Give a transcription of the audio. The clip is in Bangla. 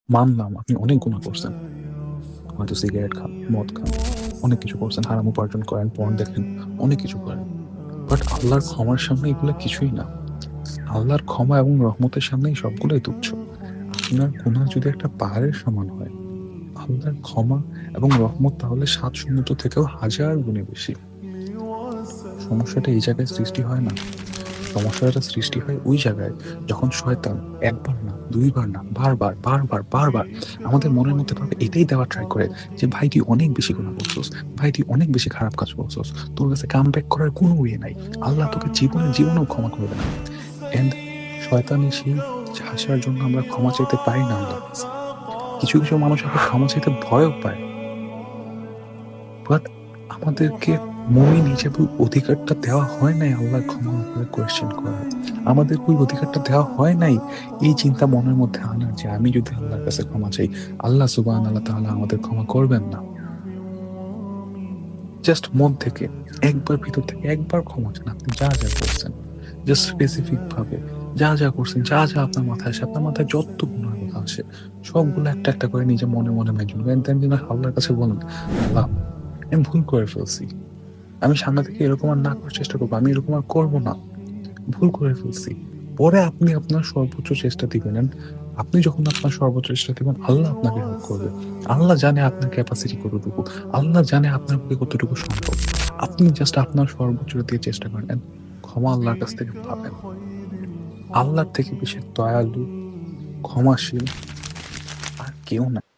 মানলাম আপনি অনেক গুনাহ করছেন। হয়তো সিগারেট খান, মদ খান, অনেক কিছু করছেন, হারাম উপার্জন করেন, পর্ন দেখেন, অনেক কিছু করেন। বাট আল্লাহর ক্ষমার সামনে এগুলা কিছুই না। আল্লাহর ক্ষমা এবং রহমতের সামনে এই সবগুলোই তুচ্ছ। আপনার গুনাহ যদি একটা পাহাড়ের সমান হয়, আল্লাহর ক্ষমা এবং রহমত তাহলে ৭ সমুদ্র থেকেও হাজার গুণে বেশি। সমস্যাটা এই জায়গায় সৃষ্টি হয় না। সমস্যাটা সৃষ্টি হয় ওই জায়গায় যখন শয়তান একবার না, ২ বার না, বারবার, বারবার, বারবার আমাদের মনের মধ্যে ভাবে এটাই দেওয়া ট্রাই করে যে, "ভাই তুই অনেক বেশি গুনাহ করছস। ভাই তুই অনেক বেশি খারাপ কাজ করছস। তোর কাছে কাম ব্যাক করার কোনো ওয়ে নাই। আল্লাহ তোকে জীবনেও ক্ষমা করবে না।" অ্যান্ড শয়তানের সেই হাসার জন্য আমরা ক্ষমা চাইতে পারি না আল্লাহর কাছে। কিছু, কিছু মানুষ আবার ক্ষমা চাইতে ভয়ও পায়। বাট আমাদেরকে মুমিন হিসেবে অধিকারটা দেওয়া হয় নাই আল্লাহর ক্ষমার উপরে কোয়েশ্চেন করার। আমাদেরকে ওই অধিকারটা দেওয়া হয় নাই এই চিন্তা মনের মধ্যে আনার যে আমি যদি আল্লাহর কাছে ক্ষমা চাই, আল্লাহ সুবহানাহু ওয়া তাআলা আমাদের ক্ষমা করবেন না। জাস্ট মন থেকে একবার ভিতর থেকে একবার ক্ষমা চান। আপনি যা, যা করছেন। জাস্ট স্পেসিফিক ভাবে যা, যা করছেন, যা, যা আপনার মাথায় আসে, আপনার মাথায় যত গুনাহের কথা আসে, সবগুলো একটা, একটা করে নিজে মনে, মনে মেনশন করেন। দেন আল্লাহর কাছে বলেন, "আল্লাহ আমি ভুল করে ফেলছি। আমি সামনে থেকে এরকম আর না করার চেষ্টা করব। আমি এরকম আর করব না। ভুল করে ফেলছি।" পরে আপনি আপনার সর্বোচ্চ চেষ্টা দিবেন। অ্যান্ড আপনি যখন আপনার সর্বোচ্চ চেষ্টা দিবেন, আল্লাহ আপনাকে হেল্প করবে। আল্লাহ জানে আপনার ক্যাপাসিটি কতটুকু। আল্লাহ জানে আপনার পক্ষে কতটুকু সম্ভব। আপনি জাস্ট আপনার সর্বোচ্চ দিয়ে চেষ্টা করেন। অ্যান্ড ক্ষমা আল্লাহর কাছ থেকে পাবেন। আল্লাহর থেকে বেশি দয়ালু, ক্ষমাশীল আর কেউ নাই।